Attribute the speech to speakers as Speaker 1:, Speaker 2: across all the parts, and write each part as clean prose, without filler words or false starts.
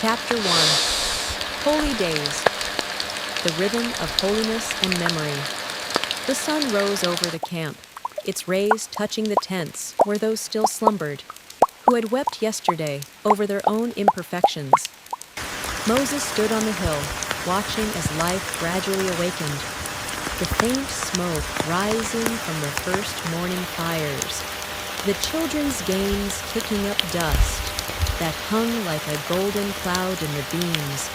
Speaker 1: Chapter 1. Holy Days. The Rhythm of Holiness and Memory. The sun rose over the camp, its rays touching the tents where those still slumbered, who had wept yesterday over their own imperfections. Moses stood on the hill, watching as life gradually awakened, the faint smoke rising from the first morning fires, the children's games kicking up dust that hung like a golden cloud in the beams.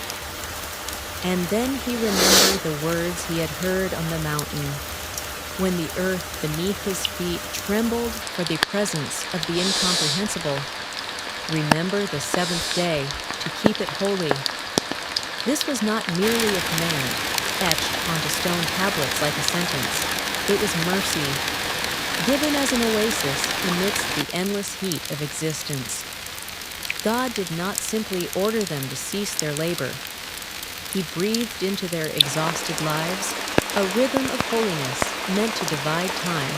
Speaker 1: And then he remembered the words he had heard on the mountain, when the earth beneath his feet trembled for the presence of the incomprehensible. Remember the seventh day, to keep it holy. This was not merely a command, etched onto stone tablets like a sentence. It was mercy, given as an oasis amidst the endless heat of existence. God did not simply order them to cease their labor. He breathed into their exhausted lives a rhythm of holiness meant to divide time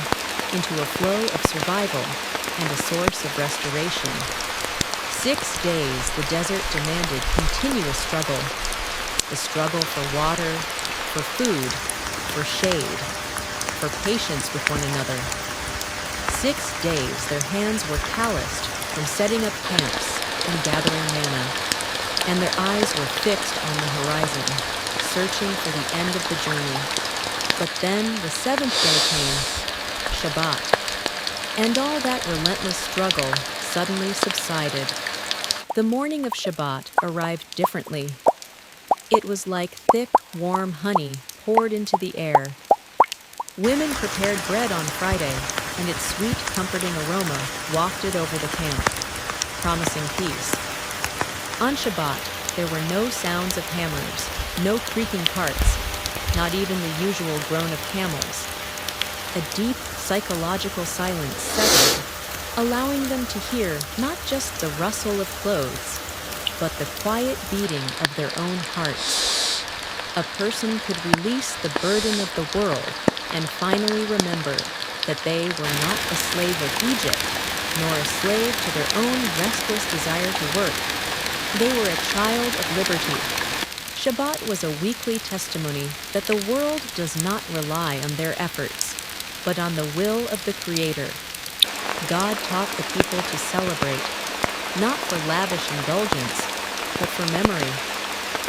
Speaker 1: into a flow of survival and a source of restoration. 6 days the desert demanded continuous struggle. The struggle for water, for food, for shade, for patience with one another. 6 days their hands were calloused from setting up camps and gathering manna, and their eyes were fixed on the horizon, searching for the end of the journey. But then the seventh day came, Shabbat, and all that relentless struggle suddenly subsided. The morning of Shabbat arrived differently. It was like thick, warm honey poured into the air. Women prepared bread on Friday, and its sweet, comforting aroma wafted over the camp, promising peace. On Shabbat, there were no sounds of hammers, no creaking carts, not even the usual groan of camels. A deep, psychological silence settled, allowing them to hear not just the rustle of clothes, but the quiet beating of their own hearts. A person could release the burden of the world and finally remember that they were not a slave of Egypt, nor a slave to their own restless desire to work. They were a child of liberty. Shabbat was a weekly testimony that the world does not rely on their efforts, but on the will of the Creator. God taught the people to celebrate, not for lavish indulgence, but for memory.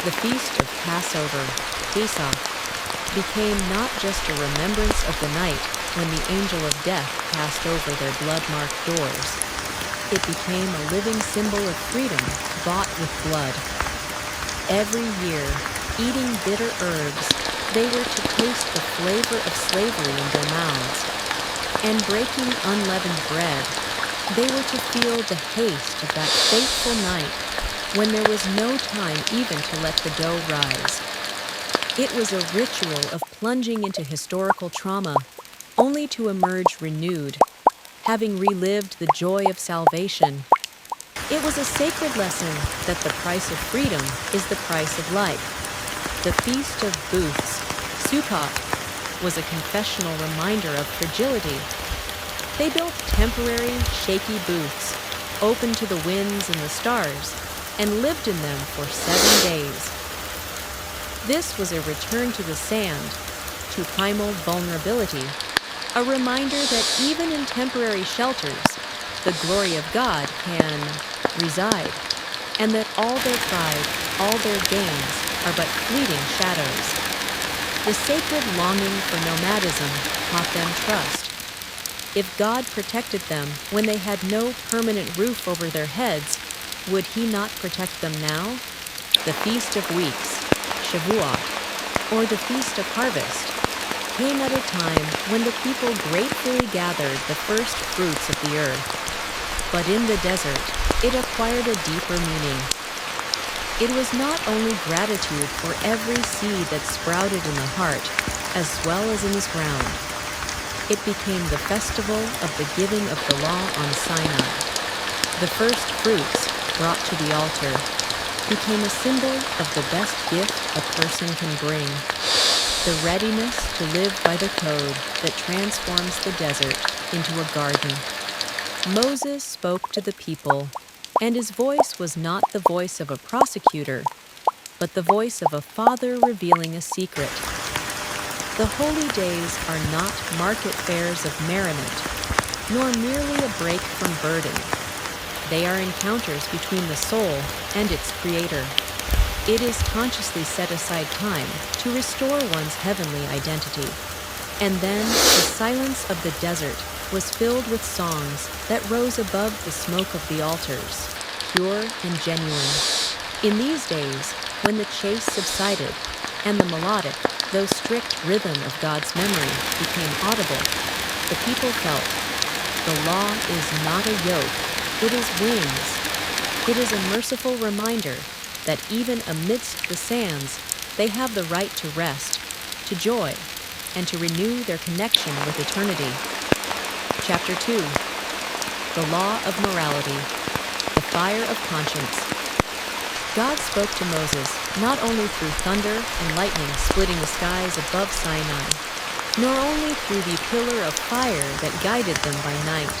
Speaker 1: The feast of Passover, Pesach, became not just a remembrance of the night when the angel of death passed over their blood-marked doors. It became a living symbol of freedom bought with blood. Every year, eating bitter herbs, they were to taste the flavor of slavery in their mouths. And breaking unleavened bread, they were to feel the haste of that fateful night when there was no time even to let the dough rise. It was a ritual of plunging into historical trauma, only to emerge renewed, having relived the joy of salvation. It was a sacred lesson that the price of freedom is the price of life. The Feast of Booths, Sukkot, was a confessional reminder of fragility. They built temporary, shaky booths, open to the winds and the stars, and lived in them for 7 days. This was a return to the sand, to primal vulnerability, a reminder that even in temporary shelters, the glory of God can reside, and that all their pride, all their gains, are but fleeting shadows. The sacred longing for nomadism taught them trust. If God protected them when they had no permanent roof over their heads, would He not protect them now? The Feast of Weeks, Shavuot, or the Feast of Harvest, came at a time when the people gratefully gathered the first fruits of the earth. But in the desert, it acquired a deeper meaning. It was not only gratitude for every seed that sprouted in the heart, as well as in his ground. It became the festival of the giving of the law on Sinai. The first fruits, brought to the altar, became a symbol of the best gift a person can bring, the readiness to live by the code that transforms the desert into a garden. Moses spoke to the people, And his voice was not the voice of a prosecutor, but the voice of a father revealing a secret. The holy days are not market fairs of merriment, nor merely a break from burden. They are encounters between the soul and its creator. It is consciously set aside time to restore one's heavenly identity. And then the silence of the desert was filled with songs that rose above the smoke of the altars, pure and genuine. In these days, when the chase subsided and the melodic, though strict rhythm of God's memory became audible, the people felt, the law is not a yoke, it is wings. It is a merciful reminder that even amidst the sands, they have the right to rest, to joy, and to renew their connection with eternity. Chapter 2. The Law of Morality, the Fire of Conscience. God spoke to Moses not only through thunder and lightning splitting the skies above Sinai, nor only through the pillar of fire that guided them by night.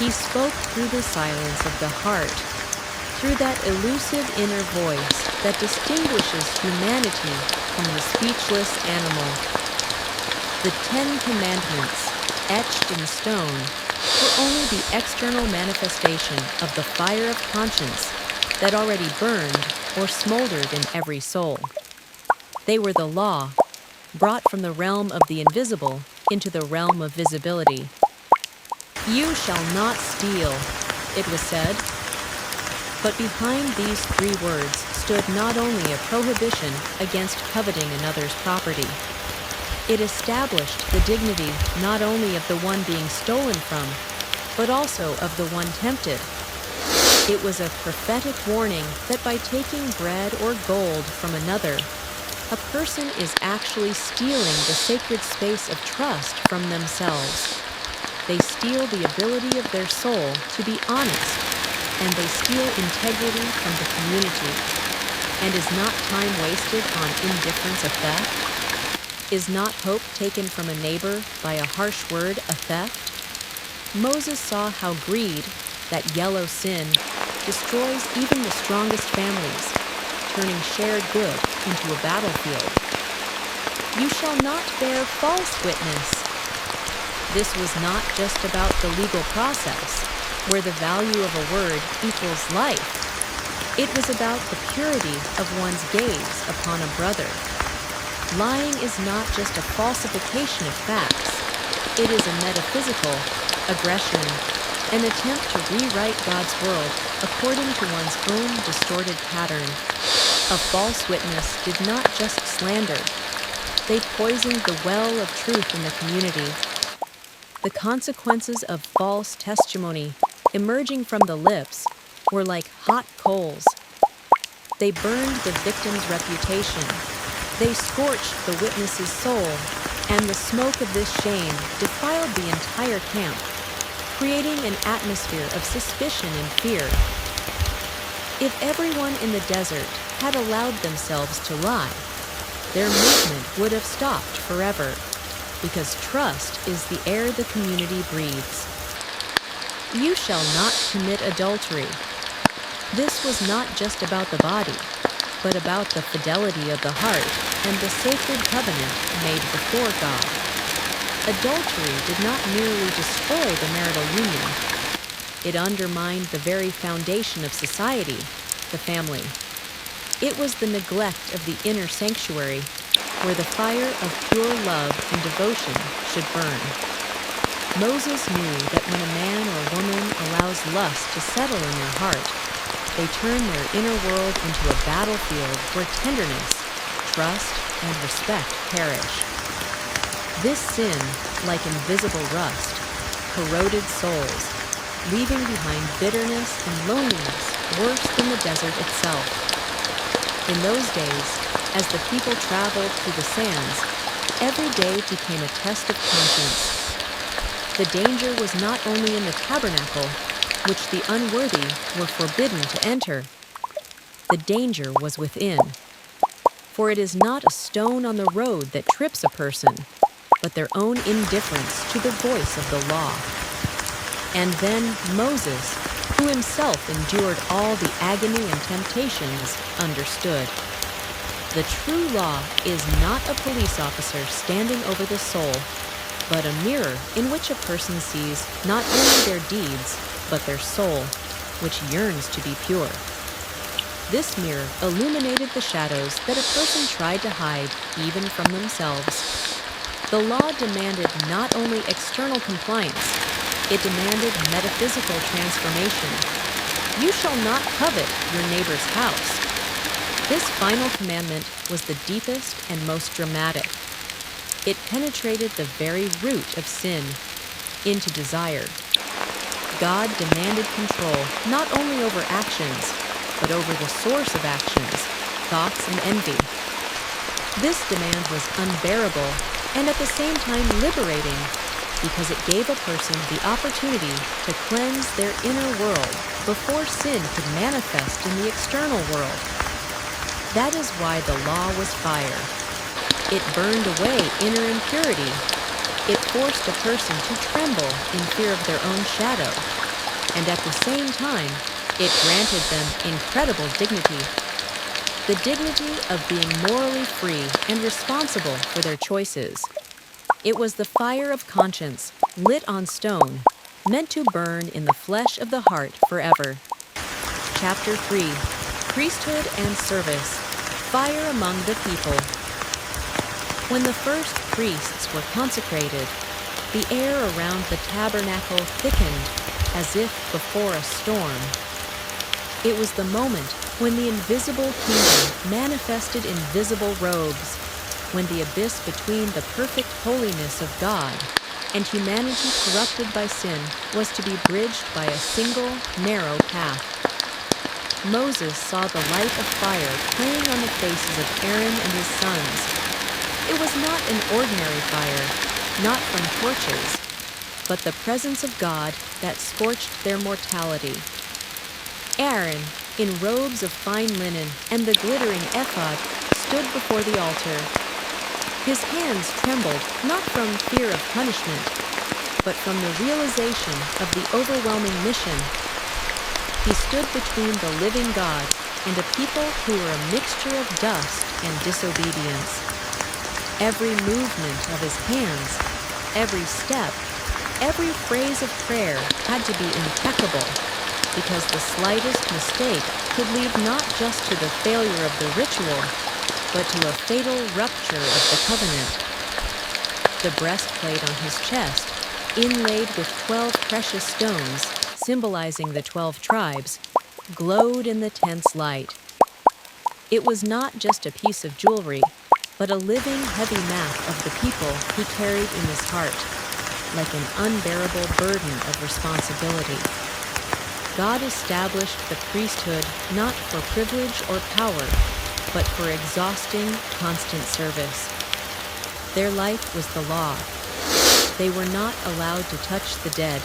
Speaker 1: He spoke through the silence of the heart, through that elusive inner voice that distinguishes humanity from the speechless animal. The 10 Commandments, etched in stone, were only the external manifestation of the fire of conscience that already burned or smoldered in every soul. They were the law, brought from the realm of the invisible into the realm of visibility. You shall not steal, it was said. But behind these 3 words stood not only a prohibition against coveting another's property. It established the dignity not only of the one being stolen from, but also of the one tempted. It was a prophetic warning that by taking bread or gold from another, a person is actually stealing the sacred space of trust from themselves. They steal the ability of their soul to be honest, and they steal integrity from the community. And is not time wasted on indifference a theft? Is not hope taken from a neighbor by a harsh word a theft? Moses saw how greed, that yellow sin, destroys even the strongest families, turning shared good into a battlefield. You shall not bear false witness. This was not just about the legal process, where the value of a word equals life. It was about the purity of one's gaze upon a brother. Lying is not just a falsification of facts. It is a metaphysical aggression, an attempt to rewrite God's world according to one's own distorted pattern. A false witness did not just slander. They poisoned the well of truth in the community. The consequences of false testimony emerging from the lips were like hot coals. They burned the victim's reputation. They scorched the witness's soul, and the smoke of this shame defiled the entire camp, creating an atmosphere of suspicion and fear. If everyone in the desert had allowed themselves to lie, their movement would have stopped forever, because trust is the air the community breathes. You shall not commit adultery. This was not just about the body, but about the fidelity of the heart and the sacred covenant made before God. Adultery did not merely destroy the marital union. It undermined the very foundation of society, the family. It was the neglect of the inner sanctuary, where the fire of pure love and devotion should burn. Moses knew that when a man or woman allows lust to settle in their heart, they turn their inner world into a battlefield where tenderness, trust, and respect perish. This sin, like invisible rust, corroded souls, leaving behind bitterness and loneliness worse than the desert itself. In those days, as the people traveled through the sands, every day became a test of conscience. The danger was not only in the tabernacle, which the unworthy were forbidden to enter. The danger was within. For it is not a stone on the road that trips a person, but their own indifference to the voice of the law. And then Moses, who himself endured all the agony and temptations, understood. The true law is not a police officer standing over the soul, but a mirror in which a person sees not only their deeds, but their soul, which yearns to be pure. This mirror illuminated the shadows that a person tried to hide even from themselves. The law demanded not only external compliance, it demanded metaphysical transformation. You shall not covet your neighbor's house. This final commandment was the deepest and most dramatic. It penetrated the very root of sin, into desire. God demanded control not only over actions, but over the source of actions, thoughts and envy. This demand was unbearable and at the same time liberating, because it gave a person the opportunity to cleanse their inner world before sin could manifest in the external world. That is why the law was fire. It burned away inner impurity. It forced a person to tremble in fear of their own shadow, and at the same time, it granted them incredible dignity. The dignity of being morally free and responsible for their choices. It was the fire of conscience, lit on stone, meant to burn in the flesh of the heart forever. Chapter 3. Priesthood and Service. Fire among the people. When the first priests were consecrated, the air around the tabernacle thickened as if before a storm. It was the moment when the invisible kingdom manifested in visible robes, when the abyss between the perfect holiness of God and humanity corrupted by sin was to be bridged by a single, narrow path. Moses saw the light of fire playing on the faces of Aaron and his sons. It was not an ordinary fire, not from torches, but the presence of God that scorched their mortality. Aaron, in robes of fine linen and the glittering ephod, stood before the altar. His hands trembled not from fear of punishment, but from the realization of the overwhelming mission. He stood between the living God and a people who were a mixture of dust and disobedience. Every movement of his hands, every step, every phrase of prayer had to be impeccable, because the slightest mistake could lead not just to the failure of the ritual, but to a fatal rupture of the covenant. The breastplate on his chest, inlaid with 12 precious stones, symbolizing the 12 tribes, glowed in the tense light. It was not just a piece of jewelry, but a living heavy map of the people he carried in his heart, like an unbearable burden of responsibility. God established the priesthood not for privilege or power, but for exhausting, constant service. Their life was the law. They were not allowed to touch the dead.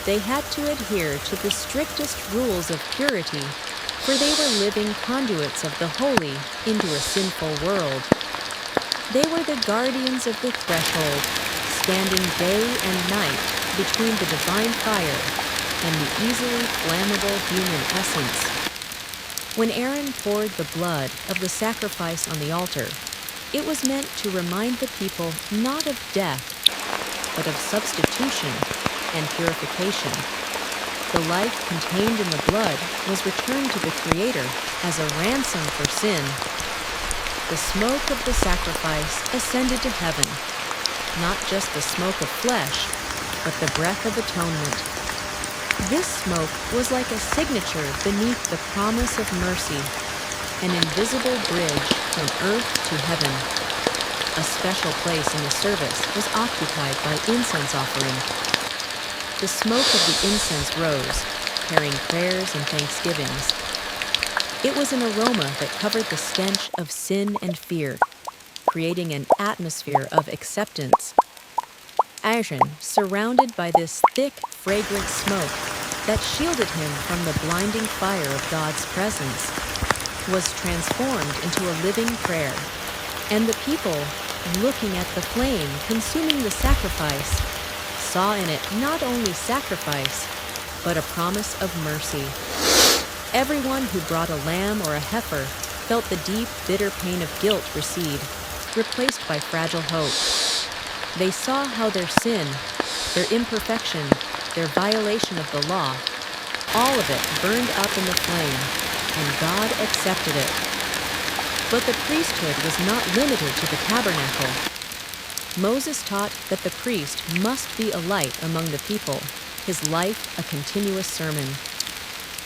Speaker 1: They had to adhere to the strictest rules of purity, for they were living conduits of the holy into a sinful world. They were the guardians of the threshold, standing day and night between the divine fire and the easily flammable human essence. When Aaron poured the blood of the sacrifice on the altar, it was meant to remind the people not of death, but of substitution and purification. The life contained in the blood was returned to the Creator as a ransom for sin. The smoke of the sacrifice ascended to heaven, not just the smoke of flesh, but the breath of atonement. This smoke was like a signature beneath the promise of mercy, an invisible bridge from earth to heaven. A special place in the service was occupied by incense offering. The smoke of the incense rose, carrying prayers and thanksgivings. It was an aroma that covered the stench of sin and fear, creating an atmosphere of acceptance. Aaron, surrounded by this thick, fragrant smoke that shielded him from the blinding fire of God's presence, was transformed into a living prayer. And the people, looking at the flame consuming the sacrifice, saw in it not only sacrifice, but a promise of mercy. Everyone who brought a lamb or a heifer felt the deep, bitter pain of guilt recede, replaced by fragile hope. They saw how their sin, their imperfection, their violation of the law, all of it burned up in the flame, and God accepted it. But the priesthood was not limited to the tabernacle. Moses taught that the priest must be a light among the people, his life a continuous sermon.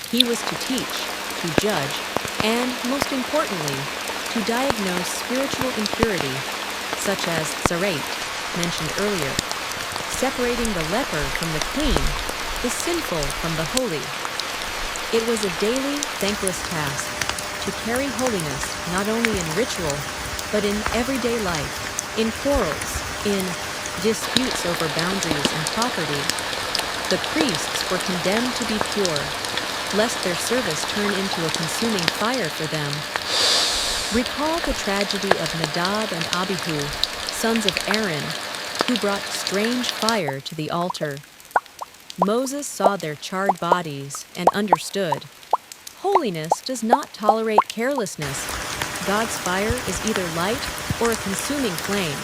Speaker 1: He was to teach, to judge, and, most importantly, to diagnose spiritual impurity, such as tzara'at, mentioned earlier, separating the leper from the clean, the sinful from the holy. It was a daily, thankless task to carry holiness not only in ritual, but in everyday life, in quarrels, in disputes over boundaries and property. The priests were condemned to be pure, lest their service turn into a consuming fire for them. Recall the tragedy of Nadab and Abihu, sons of Aaron, who brought strange fire to the altar. Moses saw their charred bodies and understood. Holiness does not tolerate carelessness. God's fire is either light or a consuming flame.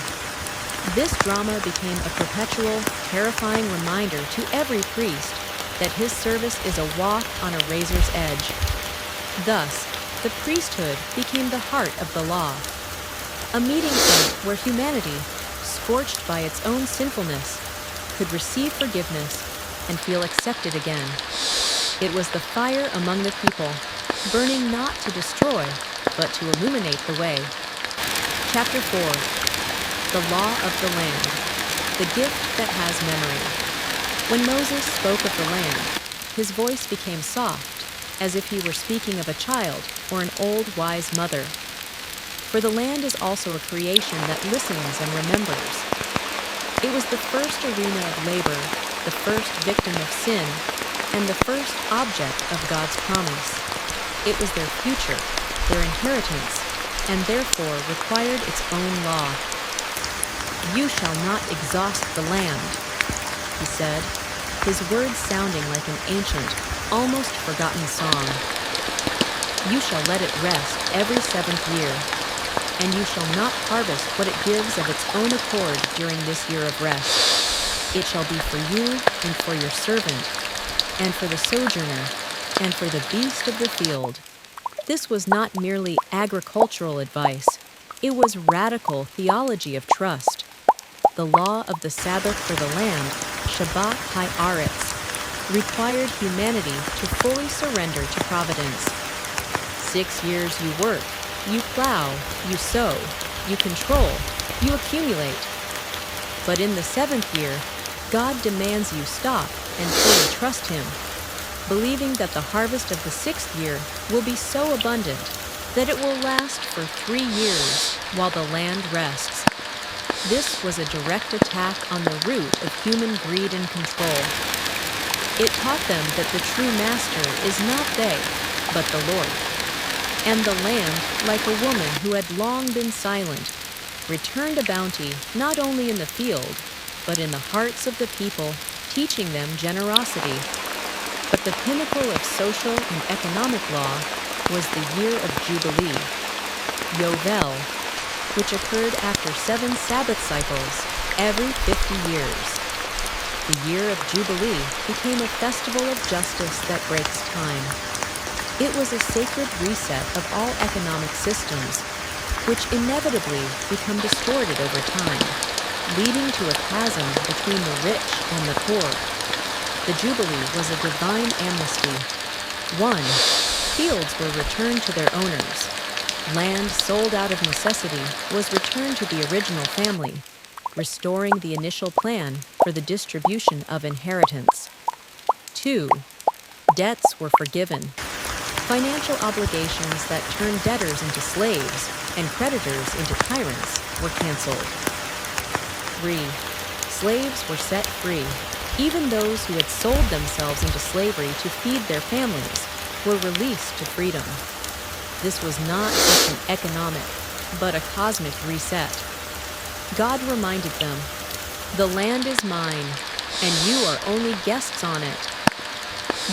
Speaker 1: This drama became a perpetual, terrifying reminder to every priest that his service is a walk on a razor's edge. Thus, the priesthood became the heart of the law, a meeting point where humanity, scorched by its own sinfulness, could receive forgiveness and feel accepted again. It was the fire among the people, burning not to destroy, but to illuminate the way. Chapter 4. The Law of the Land, the gift that has memory. When Moses spoke of the land, his voice became soft, as if he were speaking of a child or an old, wise mother. For the land is also a creation that listens and remembers. It was the first arena of labor, the first victim of sin, and the first object of God's promise. It was their future, their inheritance, and therefore required its own law. "You shall not exhaust the land," he said, his words sounding like an ancient, almost forgotten song. "You shall let it rest every 7th year, and you shall not harvest what it gives of its own accord during this year of rest. It shall be for you and for your servant, and for the sojourner, and for the beast of the field." This was not merely agricultural advice. It was radical theology of trust. The law of the Sabbath for the land, Shabbat Ha'aretz, required humanity to fully surrender to providence. 6 years you work, you plow, you sow, you control, you accumulate. But in the 7th year, God demands you stop and fully trust Him, believing that the harvest of the 6th year will be so abundant that it will last for 3 years while the land rests. This was a direct attack on the root of human greed and control. It taught them that the true master is not they, but the Lord. And the land, like a woman who had long been silent, returned a bounty not only in the field, but in the hearts of the people, teaching them generosity. But the pinnacle of social and economic law was the year of Jubilee, Yovel, which occurred after 7 Sabbath cycles every 50 years. The year of Jubilee became a festival of justice that breaks time. It was a sacred reset of all economic systems, which inevitably become distorted over time, leading to a chasm between the rich and the poor. The Jubilee was a divine amnesty. 1. Fields were returned to their owners. Land sold out of necessity was returned to the original family, restoring the initial plan for the distribution of inheritance. 2. Debts were forgiven. Financial obligations that turned debtors into slaves and creditors into tyrants were canceled. 3. Slaves were set free. Even those who had sold themselves into slavery to feed their families were released to freedom. This was not just an economic, but a cosmic reset. God reminded them, "The land is mine, and you are only guests on it."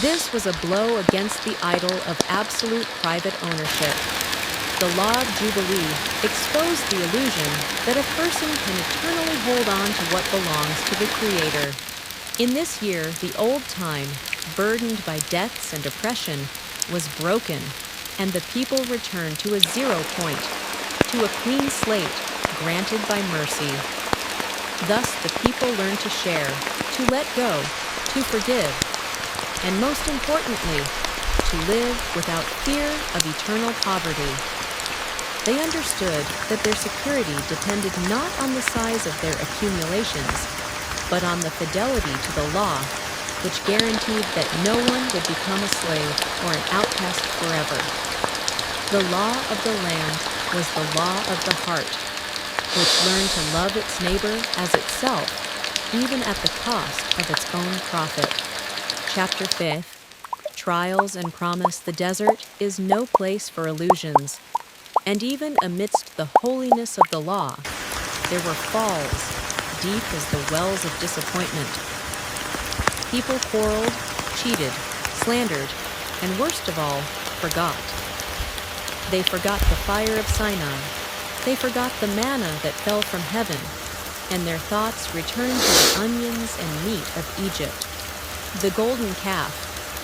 Speaker 1: This was a blow against the idol of absolute private ownership. The law of Jubilee exposed the illusion that a person can eternally hold on to what belongs to the Creator. In this year, the old time, burdened by debts and oppression, was broken, and the people returned to a 0 point, to a clean slate granted by mercy. Thus the people learned to share, to let go, to forgive, and most importantly, to live without fear of eternal poverty. They understood that their security depended not on the size of their accumulations, but on the fidelity to the law, which guaranteed that no one would become a slave or an outcast forever. The law of the land was the law of the heart, which learned to love its neighbor as itself, even at the cost of its own profit. Chapter 5. Trials and promise. The desert is no place for illusions, and even amidst the holiness of the law, there were falls, deep as the wells of disappointment. People quarreled, cheated, slandered, and worst of all, forgot. They forgot the fire of Sinai. They forgot the manna that fell from heaven, and their thoughts returned to the onions and meat of Egypt. The golden calf,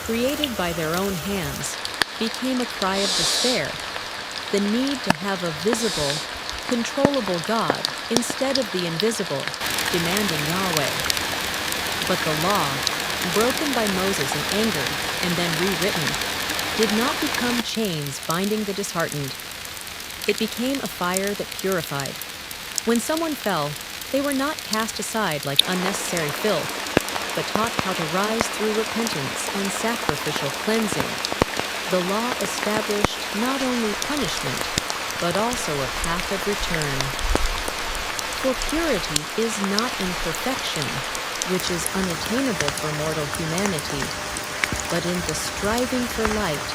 Speaker 1: created by their own hands, became a cry of despair. The need to have a visible, controllable God instead of the invisible, demanding Yahweh. But the law, broken by Moses in anger and then rewritten, did not become chains binding the disheartened. It became a fire that purified. When someone fell, they were not cast aside like unnecessary filth, but taught how to rise through repentance and sacrificial cleansing. The law established not only punishment, but also a path of return. For purity is not in perfection, which is unattainable for mortal humanity, but in the striving for light,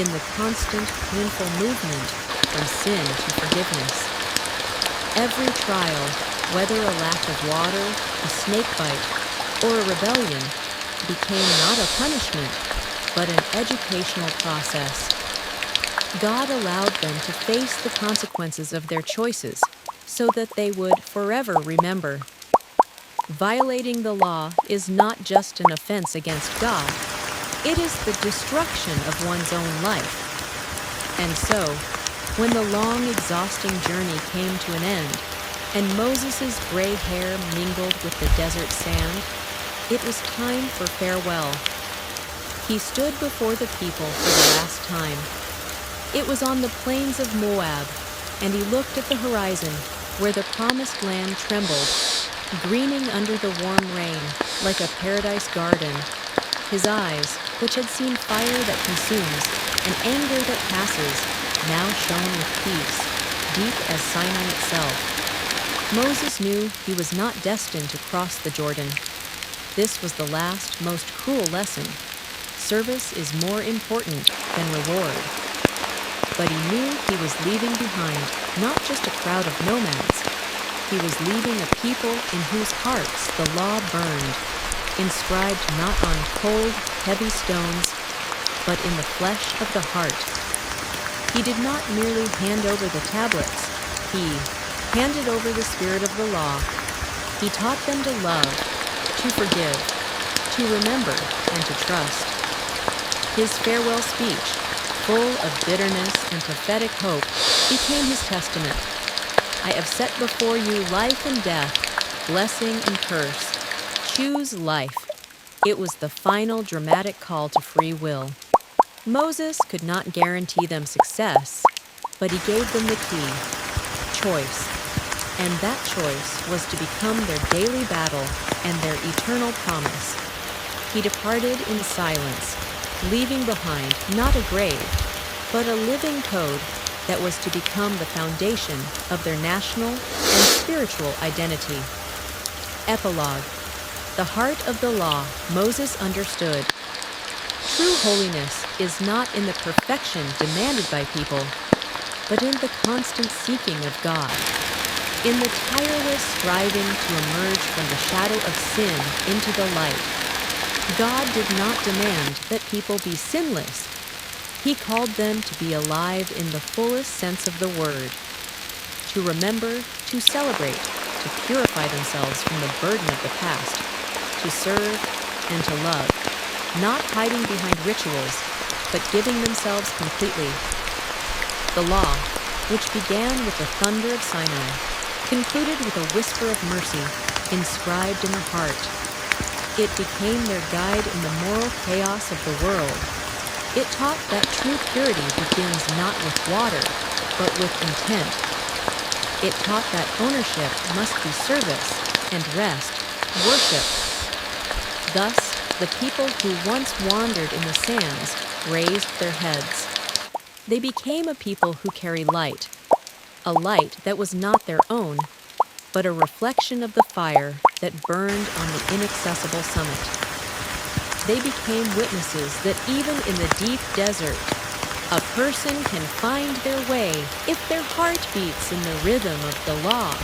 Speaker 1: in the constant, painful movement from sin to forgiveness. Every trial, whether a lack of water, a snake bite, or a rebellion, became not a punishment, but an educational process. God allowed them to face the consequences of their choices so that they would forever remember. Violating the law is not just an offense against God, it is the destruction of one's own life. And so, when the long, exhausting journey came to an end, and Moses' gray hair mingled with the desert sand, it was time for farewell. He stood before the people for the last time. It was on the plains of Moab, and he looked at the horizon where the promised land trembled, greening under the warm rain like a paradise garden. His eyes, which had seen fire that consumes and anger that passes, now shone with peace, deep as Sinai itself. Moses knew he was not destined to cross the Jordan. This was the last, most cruel lesson. Service is more important than reward. But he knew he was leaving behind not just a crowd of nomads. He was leaving a people in whose hearts the law burned, inscribed not on cold, heavy stones, but in the flesh of the heart. He did not merely hand over the tablets. He handed over the spirit of the law. He taught them to love, to forgive, to remember, and to trust. His farewell speech, full of bitterness and prophetic hope, became his testament. I have set before you life and death, blessing and curse. Choose life. It was the final dramatic call to free will. Moses could not guarantee them success, but he gave them the key, choice. And that choice was to become their daily battle and their eternal promise. He departed in silence, leaving behind not a grave, but a living code that was to become the foundation of their national and spiritual identity. Epilogue. The heart of the law Moses understood. True holiness is not in the perfection demanded by people, but in the constant seeking of God, in the tireless striving to emerge from the shadow of sin into the light. God did not demand that people be sinless. He called them to be alive in the fullest sense of the word, to remember, to celebrate, to purify themselves from the burden of the past, to serve and to love, not hiding behind rituals, but giving themselves completely. The law, which began with the thunder of Sinai, concluded with a whisper of mercy inscribed in the heart. It became their guide in the moral chaos of the world. It taught that true purity begins not with water, but with intent. It taught that ownership must be service and rest, worship. Thus, the people who once wandered in the sands raised their heads. They became a people who carry light, a light that was not their own, but a reflection of the fire that burned on the inaccessible summit. They became witnesses that even in the deep desert, a person can find their way if their heart beats in the rhythm of the law.